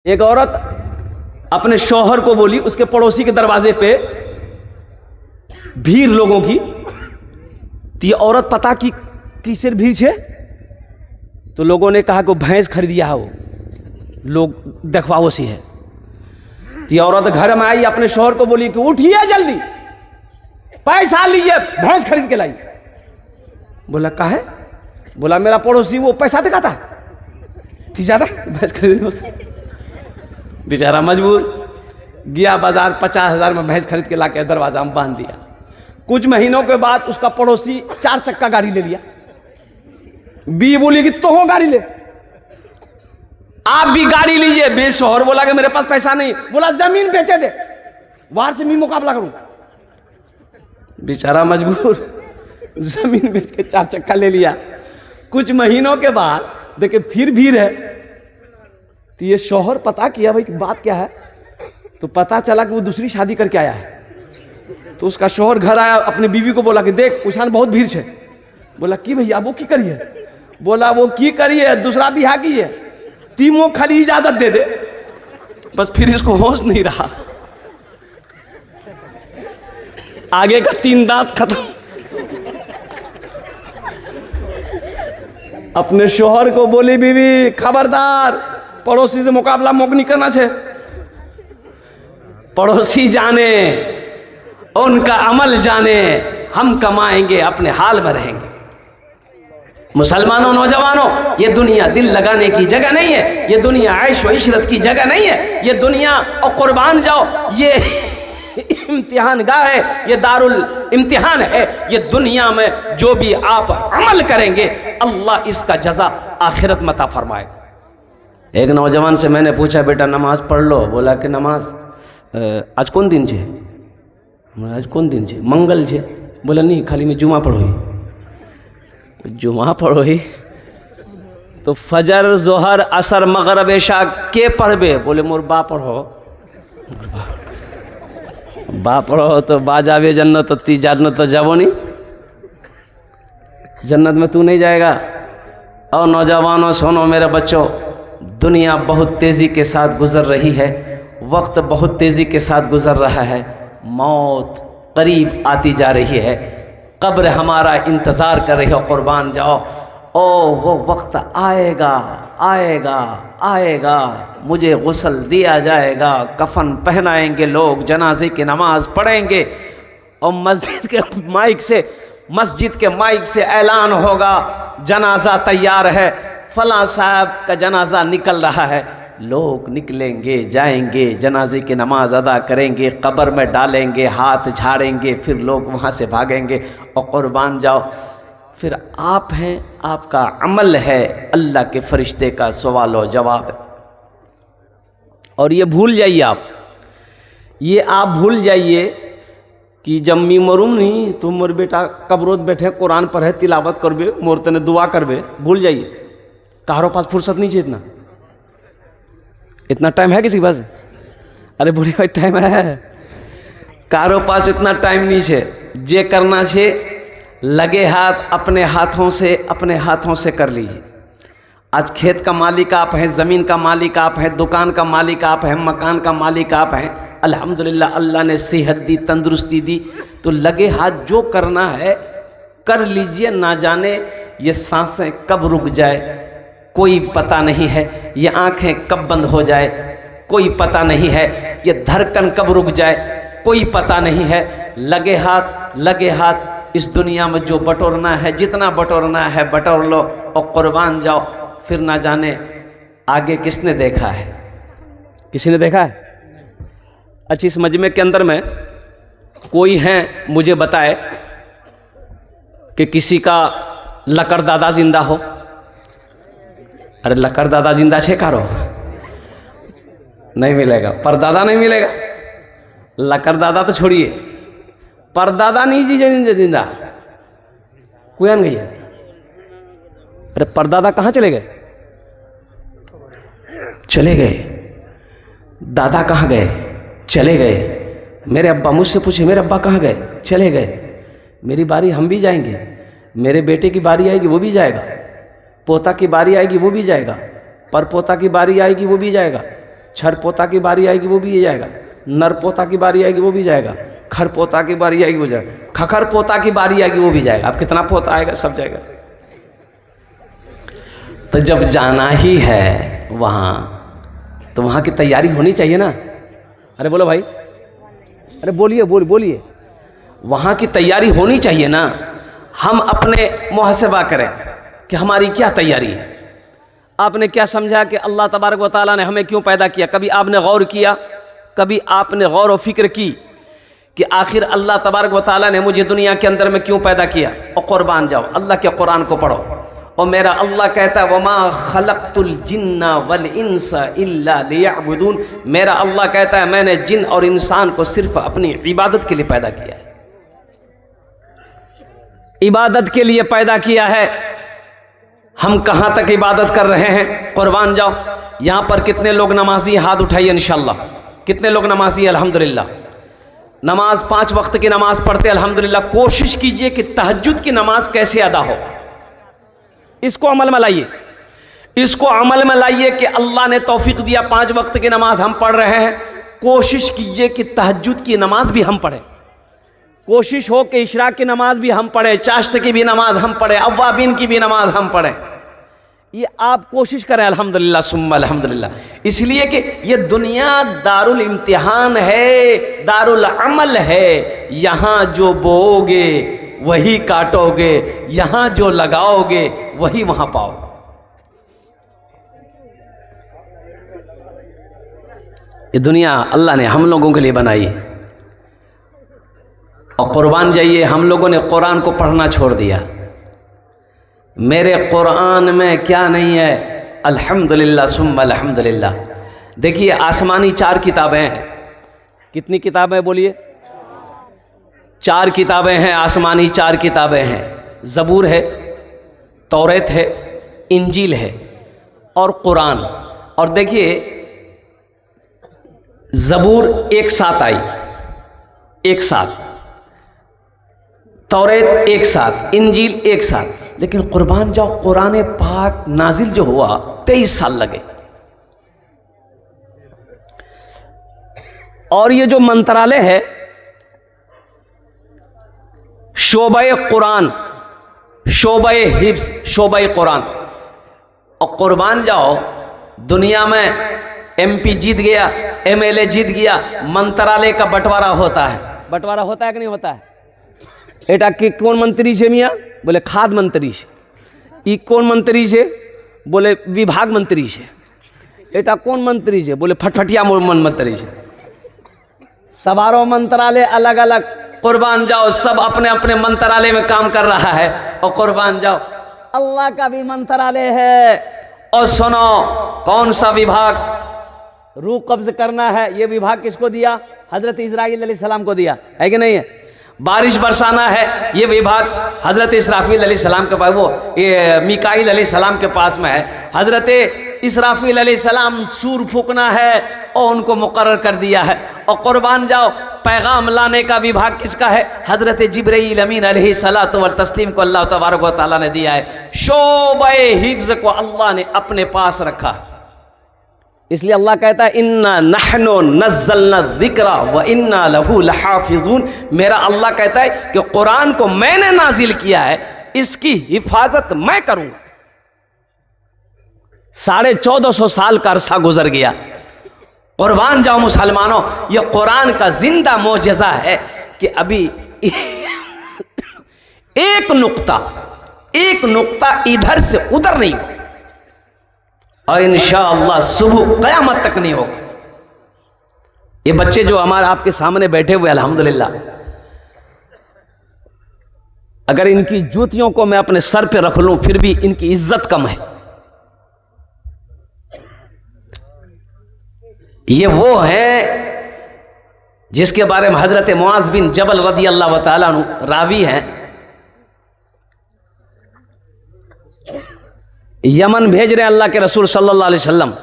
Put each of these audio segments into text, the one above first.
एक औरत अपने शौहर को बोली, उसके पड़ोसी के दरवाजे पे भीड़ लोगों की, तो ये औरत पता की किसर भीड़ है, तो लोगों ने कहा कि भैंस खरीदिया है, वो लोग देखवाओ सी है। तो ये औरत घर में आई, अपने शौहर को बोली कि उठिए जल्दी, पैसा लीजिए, भैंस खरीद के लाई। बोला काहे? बोला मेरा पड़ोसी वो पैसा दिखाता थी ज्यादा, भैंस खरीदने वास्ते। बेचारा मजबूर गया बाजार, 50,000 में भैंस खरीद के लाके दरवाजा में बांध दिया। कुछ महीनों के बाद उसका पड़ोसी 4 चक्का गाड़ी ले लिया। बी बोली कि तो हो गाड़ी ले, आप भी गाड़ी लीजिए। बे शौहर बोला कि मेरे पास पैसा नहीं। बोला जमीन बेचे दे, बाहर से मैं मुकाबला करूं। बेचारा मजबूर जमीन बेच के 4 चक्का ले लिया। कुछ महीनों के बाद देखे फिर भीड़ है, तो ये शौहर पता किया भाई बात क्या है, तो पता चला कि वो दूसरी शादी करके आया है। तो उसका शौहर घर आया, अपने बीवी को बोला कि देख उछान बहुत भीड़ है। बोला कि भैया वो की करिए? बोला वो की करिए, दूसरा बिहार की है, तीमो खाली इजाजत दे दे। बस फिर इसको होश नहीं रहा, आगे का 3 दांत खत्म। अपने शौहर को बोली बीवी खबरदार, पड़ोसी से मुकाबला मोक नहीं करना है। पड़ोसी जाने, उनका अमल जाने, हम कमाएंगे अपने हाल में रहेंगे। मुसलमानों, नौजवानों, ये दुनिया दिल लगाने की जगह नहीं है, ये दुनिया ऐश व इशरत की जगह नहीं है। ये दुनिया और कुर्बान जाओ, ये इम्तिहान गाह है, ये दारुल इम्तिहान है। ये दुनिया में जो भी आप अमल करेंगे, अल्लाह इसका जजा आखिरत में अता फरमाएगा। एक नौजवान से मैंने पूछा बेटा नमाज पढ़ लो। बोला कि नमाज आज कौन दिन छे? आज कौन दिन छे? मंगल छे। बोला नहीं, खाली मैं जुमा पढ़ो। जुमा पढ़ो ही तो फजर जोहर असर मगरब इशा के पढ़बे? बोले मोर बा पढ़ो। बा पढ़ो तो बा जावे जन्नत, तो ती जन्नत तो जावो नहीं, जन्नत में तू नहीं जाएगा। और नौजवानों सुनो मेरे बच्चों, दुनिया बहुत तेज़ी के साथ गुजर रही है, वक्त बहुत तेज़ी के साथ गुजर रहा है, मौत करीब आती जा रही है, कब्र हमारा इंतज़ार कर रही हो। कुर्बान जाओ, ओ वो वक्त आएगा आएगा आएगा, मुझे गुस्ल दिया जाएगा, कफन पहनाएंगे लोग, जनाजे की नमाज पढ़ेंगे, और मस्जिद के माइक से ऐलान होगा जनाजा तैयार है, फलां साहब का जनाजा निकल रहा है। लोग निकलेंगे, जाएंगे, जनाजे की नमाज अदा करेंगे, कब्र में डालेंगे, हाथ झाड़ेंगे, फिर लोग वहाँ से भागेंगे। और कुर्बान जाओ, फिर आप हैं, आपका अमल है, अल्लाह के फरिश्ते का सवाल व जवाब है। और ये भूल जाइए आप, ये आप भूल जाइए कि जब मी मरूम नहीं तो मोर बेटा कब्रोत बैठे कुरान पढ़े, तिलावत करबे, मोर तने दुआ करबे। भूल जाइए, कारो पास फुर्सत नहीं चाहिए इतना टाइम है किसी के पास? अरे बोले भाई टाइम है, कारो पास इतना टाइम नहीं है। जे करना छे लगे हाथ अपने हाथों से कर लीजिए। आज खेत का मालिक आप हैं, ज़मीन का मालिक आप हैं, दुकान का मालिक आप हैं, मकान का मालिक आप हैं। अल्हम्दुलिल्लाह अल्लाह ने सेहत दी, तंदुरुस्ती दी, तो लगे हाथ जो करना है कर लीजिए। ना जाने ये सांसें कब रुक जाए कोई पता नहीं है, ये आंखें कब बंद हो जाए कोई पता नहीं है, ये धड़कन कब रुक जाए कोई पता नहीं है। लगे हाथ इस दुनिया में जो बटोरना है, जितना बटोरना है बटोर लो और कुर्बान जाओ। फिर ना जाने आगे किसने देखा है, किसी ने देखा है? अच्छा, इस मजमे के अंदर में कोई है मुझे बताए कि किसी का लकर दादा जिंदा हो? अरे लकर दादा जिंदा छे कारो? नहीं मिलेगा, परदादा नहीं मिलेगा। लकर दादा तो छोड़िए, परदादा नहीं जी जिंदा, कुयान गई है। अरे परदादा कहाँ चले गए? चले गए। दादा कहाँ गए? चले गए। मेरे अब्बा, मुझसे पूछे मेरे अब्बा कहाँ गए? चले गए। मेरी बारी हम भी जाएंगे, मेरे बेटे की बारी आएगी वो भी जाएगा, पोता की बारी आएगी वो भी जाएगा, परपोता की बारी आएगी वो भी जाएगा। छर पोता की बारी आएगी वो भी जाएगा, नर पोता की बारी आएगी वो भी जाएगा, खर पोता की बारी आएगी वो जाएगा, खखर पोता की बारी आएगी वो भी जाएगा। अब कितना पोता आएगा, सब जाएगा। तो जब जाना ही है वहाँ तो वहाँ की तैयारी होनी चाहिए ना। अरे बोलो भाई, अरे बोलिए बोलिए, वहाँ की तैयारी होनी चाहिए ना। हम अपने मुहस्सबा करें कि हमारी क्या तैयारी है। आपने क्या समझा कि अल्लाह तबारक व तआला ने हमें क्यों पैदा किया? कभी आपने गौर किया, कभी आपने गौर व फिक्र की कि आखिर अल्लाह तबारक व तआला ने मुझे दुनिया के अंदर में क्यों पैदा किया? और कुर्बान जाओ, अल्लाह के कुरान को पढ़ो। और मेरा अल्लाह कहता है वमा खलक़तुल जिन्ना वल इंसा इल्ला लियअबुदून। मेरा अल्लाह कहता है मैंने जिन और इंसान को सिर्फ अपनी इबादत के लिए पैदा किया है, इबादत के लिए पैदा किया है। हम कहाँ तक इबादत कर रहे हैं? कुर्बान जाओ। यहाँ पर कितने लोग नमाजी? हाथ उठाइए इंशाअल्लाह। कितने लोग नमाजी? अल्हम्दुलिल्लाह। नमाज 5 वक्त की नमाज पढ़ते अल्हम्दुलिल्लाह। कोशिश कीजिए कि तहज्जुद की नमाज कैसे अदा हो, इसको अमल में लाइए, इसको अमल में लाइए कि अल्लाह ने तौफीक दिया 5 वक्त की नमाज हम पढ़ रहे हैं। कोशिश कीजिए कि तहज्जुद की नमाज भी हम पढ़ें। कोशिश हो कि इशराक की नमाज भी हम पढ़ें, चाश्त की भी नमाज हम पढ़ें, अव्वाबीन की भी नमाज हम पढ़ें। ये आप कोशिश करें अल्हम्दुलिल्लाह सुम्मा अल्हम्दुलिल्लाह। इसलिए कि ये दुनिया दारुल इम्तिहान है, दारुल अमल है। यहाँ जो बोओगे वही काटोगे, यहाँ जो लगाओगे वही वहाँ पाओगे। ये दुनिया अल्लाह ने हम लोगों के लिए बनाई है। और कुर्बान जाइए, हम लोगों ने कुरान को पढ़ना छोड़ दिया। मेरे कुरान में क्या नहीं है? अल्हम्दुलिल्लाह सुम्मा अल्हम्दुलिल्लाह। देखिए आसमानी 4 किताबें हैं। कितनी किताबें बोलिए? 4 किताबें हैं, आसमानी 4 किताबें हैं। ज़बूर है, तौरेत है, इंजील है और कुरान। और देखिए ज़बूर एक साथ आई, एक साथ, तौरेत एक साथ, इंजील एक साथ। लेकिन कुर्बान जाओ, कुरान पाक नाजिल जो हुआ 23 साल लगे। और ये जो मंत्रालय है शोबे कुरान, शोबे हिफ्स, शोबे कुरान। और कुर्बान जाओ, दुनिया में MP जीत गया, MLA जीत गया, मंत्रालय का बंटवारा होता है। बंटवारा होता है कि नहीं होता है? एटा के कौन मंत्री से मियाँ? बोले खाद मंत्री से। ई कौन मंत्री से? बोले विभाग मंत्री से। एटा कौन मंत्री से? बोले फटफटिया मंत्री से। सवारों मंत्रालय अलग अलग। कुर्बान जाओ, सब अपने अपने मंत्रालय में काम कर रहा है। और कुर्बान जाओ, अल्लाह का भी मंत्रालय है। और सुनो, कौन सा विभाग रूह कब्ज करना है, ये विभाग किसको दिया? हजरत इस्राईल अलैहिस्सलाम को दिया है कि नहीं है? बारिश बरसाना है, ये विभाग हजरत इसराफील अलैहिस्सलाम के पास, वो ये मिकाईल अलैहिस्सलाम के पास में है। हजरत इसराफील अलैहिस्सलाम सूर फूकना है और उनको मुकर्रर कर दिया है। और कुर्बान जाओ, पैगाम लाने का विभाग किसका है? हजरत जिब्रील अमीन अलैहिस्सलातु व तस्लीम को अल्लाह तबारक व तआला ने दिया है। शोबे हिफ्ज़ को अल्लाह ने अपने पास रखा। इसलिए अल्लाह कहता है इन्ना नहनु नज़्ज़लना ज़िक्रा व इन्ना लहू लहाफ़िज़ून। मेरा अल्लाह कहता है कि कुरान को मैंने नाजिल किया है, इसकी हिफाजत मैं करूंगा। 1450 साल का अरसा गुजर गया। कुर्बान जाओ मुसलमानों, ये कुरान का जिंदा मोजज़ा है कि अभी एक नुक्ता इधर से उधर नहीं हो, और इंशाअल्लाह सुबह क़यामत तक नहीं होगा। ये बच्चे जो हमारे आपके सामने बैठे हुए अल्हम्दुलिल्लाह, अगर इनकी जूतियों को मैं अपने सर पे रख लूं फिर भी इनकी इज्जत कम है। ये वो है जिसके बारे में हजरत मुआज़ बिन जबल रज़ी अल्लाह तआला अन्हु रावी हैं। यमन भेज रहे हैं अल्लाह के रसूल सल्लल्लाहु अलैहि वसल्लम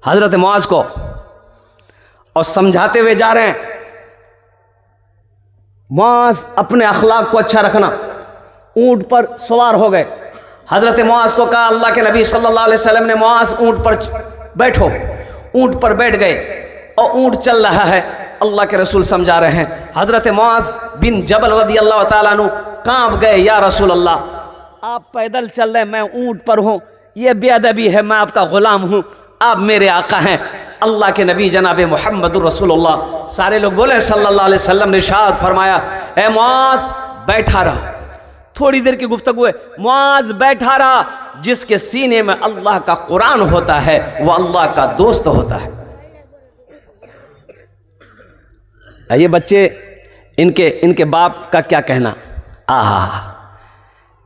हजरत मुआज़ को, और समझाते हुए जा रहे हैं मुआज़ अपने अखलाक को अच्छा रखना। ऊंट पर सवार हो गए। हजरत मुआज़ को कहा, अल्लाह के नबी सल्लल्लाहु अलैहि वसल्लम ने, मुआज़ ऊंट पर बैठो। ऊंट पर बैठ गए और ऊंट चल रहा है। अल्लाह के रसूल समझा रहे हैं। हजरत मुआज़ बिन जबल रज़ी अल्लाह ताला अन्हु कांप गए, या रसूल अल्लाह, आप पैदल चल रहे, मैं ऊंट पर हूँ, ये बेअदबी है, मैं आपका गुलाम हूँ, आप मेरे आका हैं। अल्लाह के नबी जनाब मुहम्मदुर रसूलुल्लाह, सारे लोग बोले सल्लल्लाहु अलैहि वसल्लम ने इरशाद फरमाया, ए मुआज़ बैठा रहा। थोड़ी देर की गुफ्तगू है, मुआज़ बैठा रहा। जिसके सीने में अल्लाह का कुरान होता है वह अल्लाह का दोस्त होता है। ये बच्चे, इनके बाप का क्या कहना, आहा,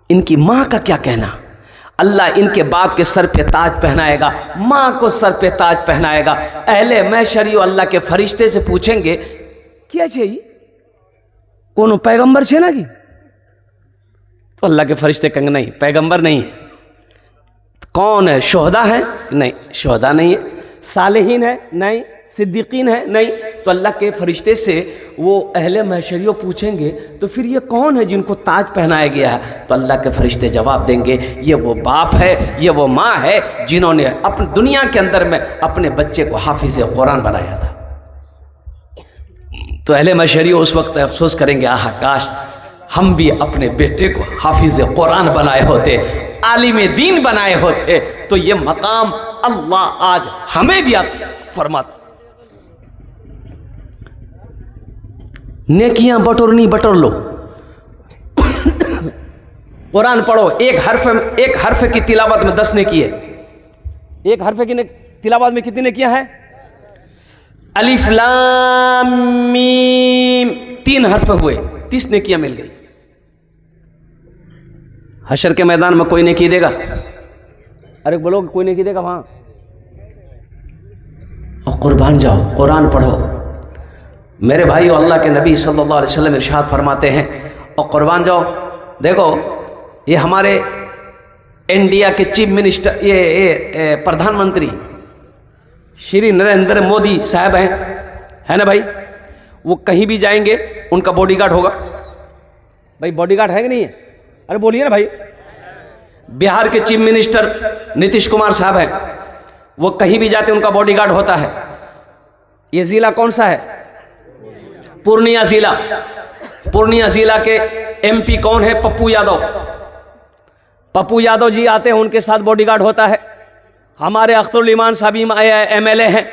इनकी माँ का क्या कहना। अल्लाह इनके बाप के सर पे ताज पहनाएगा, माँ को सर पे ताज पहनाएगा। अहले महशर अल्लाह के फरिश्ते से पूछेंगे, क्या चाहिए, कोनो पैगंबर छे ना कि? तो अल्लाह के फरिश्ते कहेंगे नहीं, पैगंबर नहीं है। कौन है, शोहदा है? नहीं, शोहदा नहीं है। सालेहीन है? नहीं। सिद्दीकीन है? नहीं। तो अल्लाह के फरिश्ते से वो अहले महशरियों पूछेंगे, तो फिर ये कौन है जिनको ताज पहनाया गया है? तो अल्लाह के फरिश्ते जवाब देंगे, ये वो बाप है, ये वो माँ है जिन्होंने अपनी दुनिया के अंदर में अपने बच्चे को हाफिज कुरान बनाया था। तो अहले महशरियों उस वक्त अफसोस करेंगे, आहा काश हम भी अपने बेटे को हाफिज कुरान बनाए होते, आलिम दीन बनाए होते, तो ये मकाम अल्लाह आज हमें भी फरमाता। नेकियां बटोरनी बटोर लो, कुरान पढ़ो। एक हर्फ की तिलावत में 10 नेकी है। एक हर्फ की तिलावत में कितनी नेकियां हैं? अलिफ लाम मीम, 3 हर्फ हुए, 30 नेकियां मिल गई। हशर के मैदान में कोई नेकी देगा? अरे बोलो, कोई नेकी देगा वहां? और कुर्बान जाओ, कुरान पढ़ो। मेरे भाई, अल्लाह के नबी सल्लल्लाहु अलैहि वसल्लम इरशाद फरमाते हैं, और कुर्बान जाओ। देखो, ये हमारे इंडिया के चीफ मिनिस्टर, ये प्रधानमंत्री श्री नरेंद्र मोदी साहब हैं, है ना भाई? वो कहीं भी जाएंगे उनका बॉडीगार्ड होगा। भाई बॉडीगार्ड है कि नहीं है? अरे बोलिए ना भाई। बिहार के चीफ मिनिस्टर नीतीश कुमार साहब हैं, वो कहीं भी जाते उनका बॉडीगार्ड होता है। ये जिला कौन सा है? पूर्णिया जिला। पूर्णिया जिला के एमपी कौन है? पप्पू यादव। पप्पू यादव जी आते हैं, उनके साथ बॉडीगार्ड होता है। हमारे अख्तरुल ईमान साहब एमएलए हैं,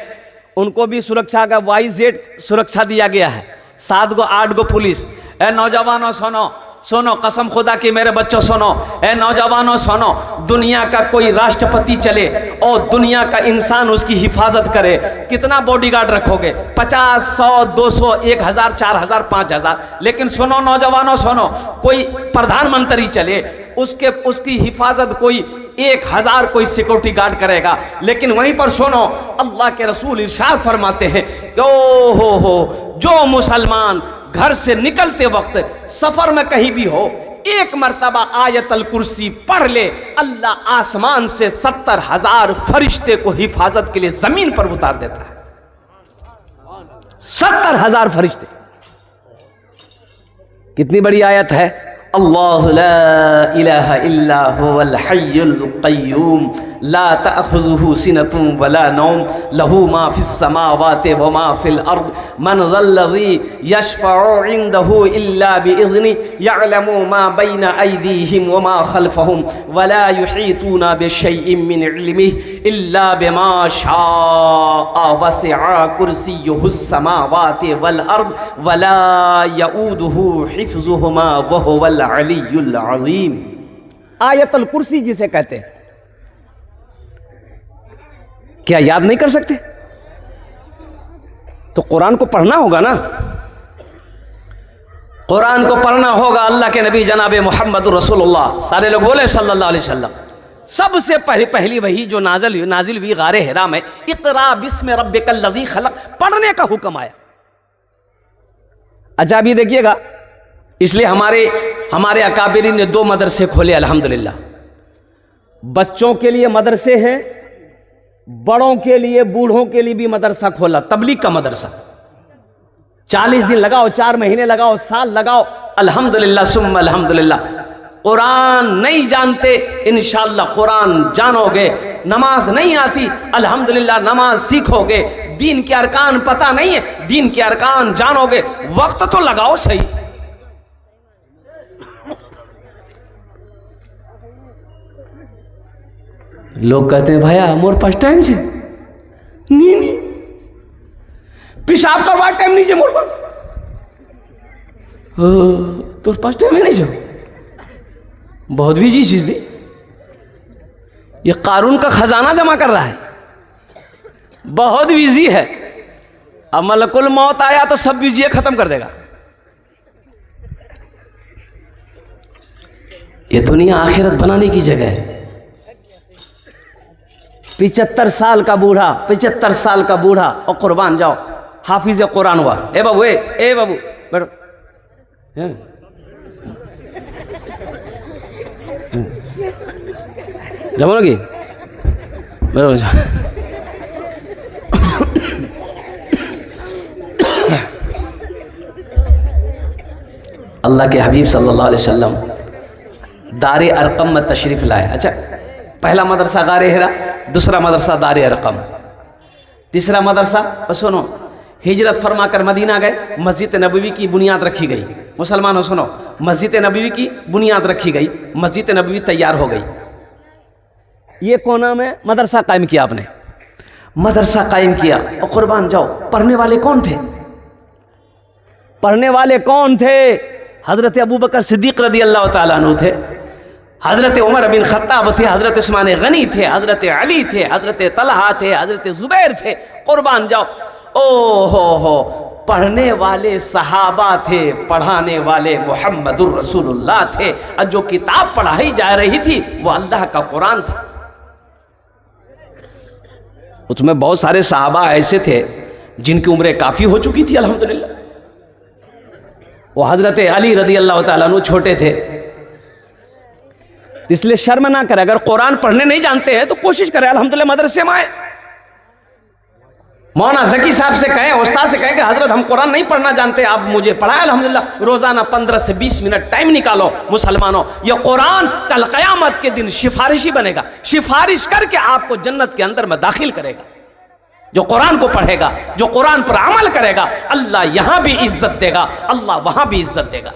उनको भी सुरक्षा का वाइजेड सुरक्षा दिया गया है। 7 गो 8 गो पुलिस। ए नौजवानों सुनो, सुनो, कसम खुदा की मेरे बच्चों सुनो, ए नौजवानों सुनो, दुनिया का कोई राष्ट्रपति चले और दुनिया का इंसान उसकी हिफाजत करे, कितना बॉडीगार्ड रखोगे? 50, 100, 200, 1000, 4000, 5000। लेकिन सुनो नौजवानों सुनो, कोई प्रधानमंत्री चले, उसकी हिफाजत कोई 1000 कोई सिक्योरिटी गार्ड करेगा। लेकिन वहीं पर सुनो, अल्लाह के रसूल इरशाद फरमाते हैं कि ओ हो, जो मुसलमान घर से निकलते वक्त सफर में कहीं भी हो, 1 मरतबा आयतल कुर्सी पढ़ ले, अल्लाह आसमान से 70,000 फरिश्ते को हिफाजत के लिए जमीन पर उतार देता है। 70,000 फरिश्ते। कितनी बड़ी आयत है। अल्लाहु ला इलाहा इल्ला हुवल हय्युल क़य्यूम ला तअख़ुज़ुहु सिनतुन वला नौम लहू मा फ़िस समावाति व मा फ़िल अर्द मन ज़ल्लज़ी यशफ़अु इंदहु इल्ला बिइज़्नि यअलमु मा बैना अयदीहिम व मा ख़ल्फ़हुम वला युहीतूना बिशैइन मिन इल्मिहि इल्ला बिमा शाअ वसिअ कुर्सियुहुस समावाति वल अर्द वला यऊदुहु हिफ़्ज़ुहुमा व हुवल अलीयुल अज़ीम। आयतुल कुर्सी जिसे कहते हैं, क्या याद नहीं कर सकते? तो कुरान को पढ़ना होगा ना, कुरान को पढ़ना होगा। अल्लाह के नबी जनाब मुहम्मदुर रसूलुल्लाह, सारे लोग बोले सल्लल्लाहु अलैहि वसल्लम, सबसे पहली वही जो नाजिल हुई गारे हिरा में, इक़रा बिस्मि रब्बिकल लज़ी खलक़, पढ़ने का हुक्म आया। अच्छा अभी देखिएगा, इसलिए हमारे अकाबिरीन ने 2 मदरसे खोले अल्हम्दुलिल्लाह। बच्चों के लिए मदरसे हैं, बड़ों के लिए, बूढ़ों के लिए भी मदरसा खोला, तबलीग का मदरसा। 40 दिन लगाओ, 4 महीने लगाओ, साल लगाओ, अल्हम्दुलिल्लाह सुम्मा अल्हम्दुलिल्लाह। कुरान नहीं जानते, इंशाअल्लाह कुरान जानोगे। नमाज नहीं आती, अल्हम्दुलिल्लाह नमाज सीखोगे। दीन के अरकान पता नहीं है, दीन के अरकान जानोगे। वक्त तो लगाओ सही। लोग कहते हैं भैया मोर पास टाइम से नहीं, पेशाब करवा टाइम नहीं मोर पास, तो पास टाइम है नहीं जो बहुत बिजी चीज दी। ये कारून का खजाना जमा कर रहा है, बहुत बिजी है। अब मलकुल मौत आया तो सब बिजी खत्म कर देगा। ये दुनिया आखिरत बनाने की जगह है। 75 साल का बूढ़ा, 75 साल का बूढ़ा और कुर्बान जाओ हाफिज कुरान हुआ। ए बाबू, ए बाबू बैठो। जमाओगी अल्लाह के हबीब सल्लल्लाहु अलैहि वसल्लम दारे अरकम में तशरीफ़ लाए। अच्छा, पहला मदरसा गारे हिरा, दूसरा मदरसा दारे अरकम, तीसरा मदरसा सुनो हिजरत फरमा कर मदीना गए, मस्जिद नबवी की बुनियाद रखी गई। मुसलमानों सुनो, मस्जिद नबवी की बुनियाद रखी गई, मस्जिद नबवी तैयार हो गई। ये कोना में मदरसा कायम किया आपने, मदरसा कायम किया और कुर्बान जाओ। पढ़ने वाले कौन थे? पढ़ने वाले कौन थे? हज़रत अबू बकर सिद्दीक़ रज़ी अल्लाह ताला अन्हु थे, हज़रत उमर बिन खत्ताब थे, हज़रत उस्मान गनी थे, हज़रत अली थे, हज़रत तलहा थे, हज़रत ज़ुबैर थे। कुर्बान जाओ। ओ हो, पढ़ने वाले सहाबा थे, पढ़ाने वाले मुहम्मदुर रसूलुल्लाह थे। और जो किताब पढ़ाई जा रही थी वो अल्लाह का कुरान था। उसमें बहुत सारे सहाबा ऐसे थे जिनकी उम्रें काफ़ी हो चुकी थी अल्हम्दुलिल्लाह। वो हज़रत अली रज़ी अल्लाह ताला अन्हु छोटे थे, इसलिए शर्म ना करें। अगर कुरान पढ़ने नहीं जानते हैं तो कोशिश करें, अल्हम्दुलिल्लाह मदरसे में आए। मौलाना ज़की साहब से कहें, उस्ताद से कहें कि हज़रत हम कुरान नहीं पढ़ना जानते, आप मुझे पढ़ाएं। अल्हम्दुलिल्लाह रोज़ाना 15 से 20 मिनट टाइम निकालो। मुसलमानों, यह कुरान कल क़यामत के दिन सिफारिशी बनेगा, सिफारिश करके आपको जन्नत के अंदर में दाखिल करेगा। जो कुरान को पढ़ेगा, जो कुरान पर अमल करेगा, अल्लाह यहां भी इज्जत देगा, अल्लाह वहां भी इज्जत देगा।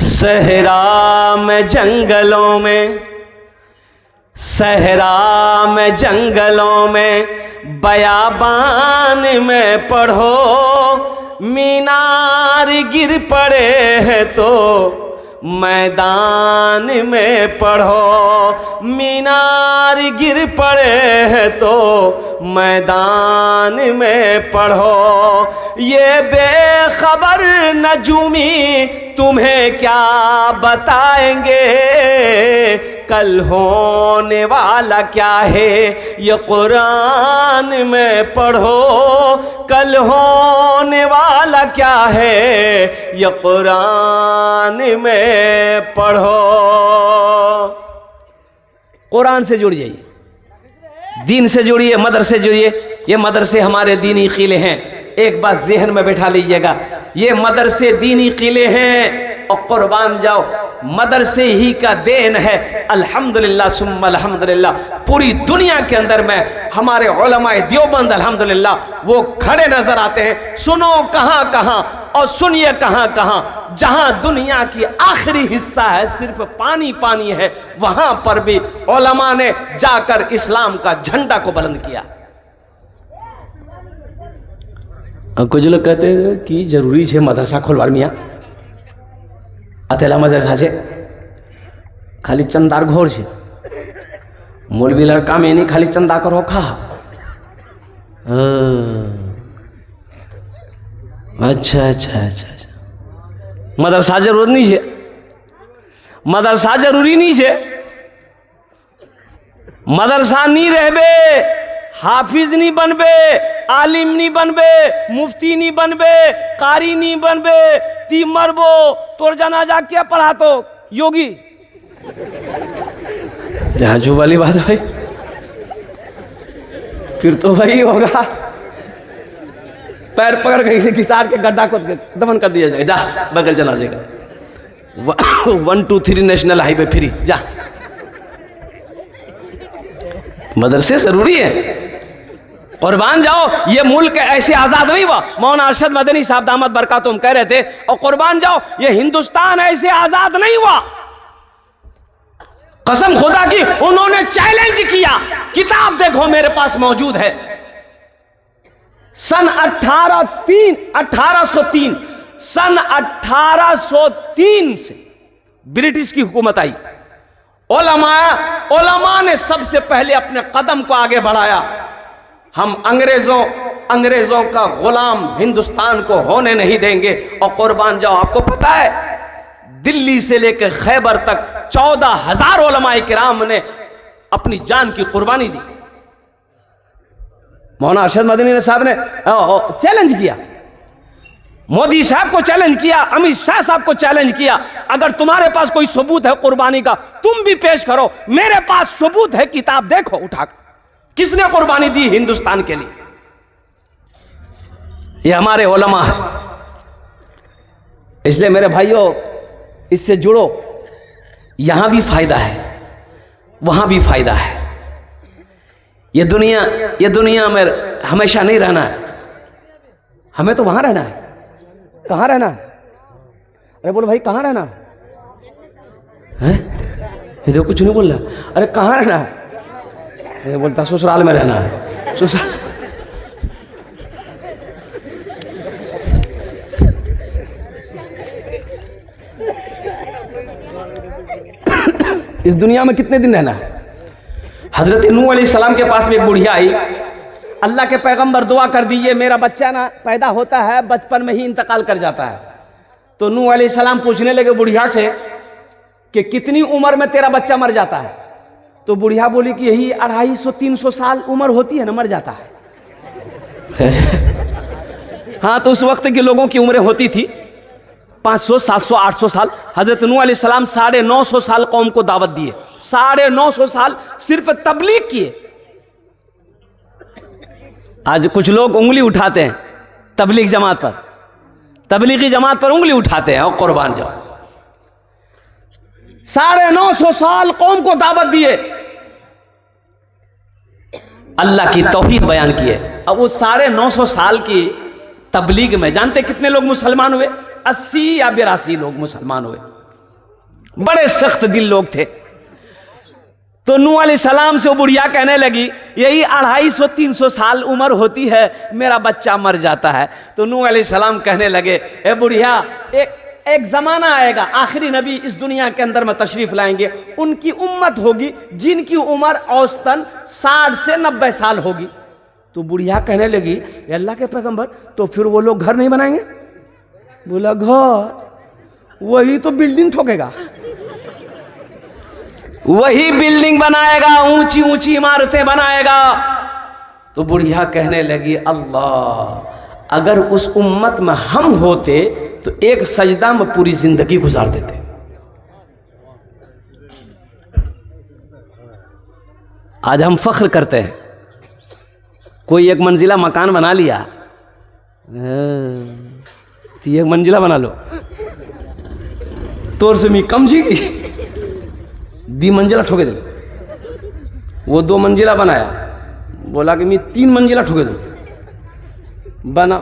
सहरा में जंगलों में, सहरा में जंगलों में, बयाबान में पढ़ो, मीनार गिर पड़े हैं तो मैदान में पढ़ो, मीनार गिर पड़े हैं तो मैदान में पढ़ो। ये बेखबर नजूमी तुम्हें क्या बताएंगे, कल होने वाला क्या है ये कुरान में पढ़ो, कल होने वाला क्या है ये कुरान में पढ़ो। कुरान से जुड़ जाइए, दीन से जुड़िए, मदरसे जुड़िए। ये मदरसे हमारे दीनी किले हैं। एक बात ज़हन में बैठा लीजिएगा, ये मदरसे दीनी किले हैं और कुर्बान जाओ मदरसे ही का देन है। अल्हम्दुलिल्लाह सुम्मा अल्हम्दुलिल्लाह, पूरी दुनिया के अंदर में हमारे उलमाए देवबंद अल्हम्दुलिल्लाह वो खड़े नजर आते हैं। सुनो कहाँ कहाँ और सुनिए कहाँ कहाँ, जहाँ दुनिया की आखिरी हिस्सा है सिर्फ पानी पानी है, वहां पर भी उलमा ने जाकर इस्लाम का झंडा को बुलंद किया। कुछ लोग कहते हैं कि जरूरी है मदरसा खोलवार मियाँ, अतेला मदरसा है खाली चंदार घोर है, मौलवी लड़का में नहीं खाली चंदा करो खा। अच्छा अच्छा अच्छा अच्छा, मदरसा जरूरत नहीं है, मदरसा जरूरी नहीं है। मदरसा नहीं रहबे, हाफिज नहीं बनबे, आलिम नहीं बनबे, मुफ्ती नहीं बनबे, कारी नहीं बनबे, ती मरबो तोर जनाजा क्या पढ़ा तो योगी। जहाजू वाली बात भाई, फिर तो वही होगा, पैर पकड़ के किसार के गड्ढा खोद के दफन कर दिया जाएगा, जा बगैर जनाजे का। 1 2 3 नेशनल हाईवे फ्री, जा। मदरसे जरूरी है, कुर्बान जाओ। ये मुल्क ऐसे आजाद नहीं हुआ। मौलाना अरशद मदनी साहब दामत बरकातुहुम कह रहे थे, और कुर्बान जाओ, ये हिंदुस्तान ऐसे आजाद नहीं हुआ। कसम खुदा की, उन्होंने चैलेंज किया। किताब देखो मेरे पास मौजूद है। सन 1803 से ब्रिटिश की हुकूमत आई। उलमा ने सबसे पहले अपने कदम को आगे बढ़ाया। हम अंग्रेजों का गुलाम हिंदुस्तान को होने नहीं देंगे। और कुर्बान जाओ, आपको पता है दिल्ली से लेकर खैबर तक 14,000 उलमाए किराम ने अपनी जान की कुर्बानी दी। मौलाना अरशद मदनी साहब ने चैलेंज किया, मोदी साहब को चैलेंज किया, अमित शाह साहब को चैलेंज किया, अगर तुम्हारे पास कोई सबूत है कुर्बानी का तुम भी पेश करो। मेरे पास सबूत है, किताब देखो उठाकर, किसने कुर्बानी दी हिंदुस्तान के लिए। ये हमारे उलमा है। इसलिए मेरे भाइयों, इससे जुड़ो। यहां भी फायदा है, वहां भी फायदा है। ये दुनिया में हमेशा नहीं रहना है, हमें तो वहां रहना है। कहां रहना है? अरे बोलो भाई, कहां रहना है? ये तो कुछ नहीं बोल रहा। अरे कहां रहना है? ये बोलता ससुराल में रहना है। ससुराल इस दुनिया में कितने दिन रहना है? हजरत नूह अलैहिस्सलाम के पास में एक बुढ़िया आई। अल्लाह के पैगंबर दुआ कर दीजिए, मेरा बच्चा ना पैदा होता है बचपन में ही इंतकाल कर जाता है। तो नूह अलैहिस्सलाम पूछने लगे बुढ़िया से कि कितनी उम्र में तेरा बच्चा मर जाता है? तो बुढ़िया बोली कि यही 250-300 साल उम्र होती है ना, मर जाता है। हाँ, तो उस वक्त के लोगों की उम्रें होती थी 500, 700, 800 साल। हजरत नूह अलैहिस्सलाम 950 साल कौम को दावत दिए, 950 साल सिर्फ तबलीग किए। आज कुछ लोग उंगली उठाते हैं तबलीगी जमात पर उंगली उठाते हैं। और कुर्बान जाओ, 950 साल कौम को दावत दिए, अल्लाह की तौहीद बयान किए। अब वो 950 साल की तबलीग में जानते कितने लोग मुसलमान हुए? 80 या 82 लोग मुसलमान हुए। बड़े सख्त दिल लोग थे। तो नूह अलैहिस्सलाम से वो बुढ़िया कहने लगी यही 250-300 साल उम्र होती है, मेरा बच्चा मर जाता है। तो नूह अलैहिस्सलाम कहने लगे, ए बुढ़िया, एक जमाना आएगा, आखिरी नबी इस दुनिया के अंदर में तशरीफ लाएंगे, उनकी उम्मत होगी जिनकी उम्र औसतन 60 से 90 साल होगी। तो बुढ़िया कहने लगी, अल्लाह के पैगंबर, तो फिर वो लोग घर नहीं बनाएंगे? बोला, घर वही तो बिल्डिंग ठोकेगा, वही बिल्डिंग बनाएगा, ऊंची ऊंची इमारतें बनाएगा। तो बुढ़िया कहने लगी, अल्लाह, अगर उस उम्मत में हम होते तो एक सजदा में पूरी जिंदगी गुजार देते। आज हम फख्र करते हैं, कोई एक मंजिला मकान बना लिया, तो एक मंजिला बना लो, तोर से मी कम जी की दी मंजिला ठोके दे। वो 2 मंजिला बनाया, बोला कि मैं 3 मंजिला ठोके दूं, बना।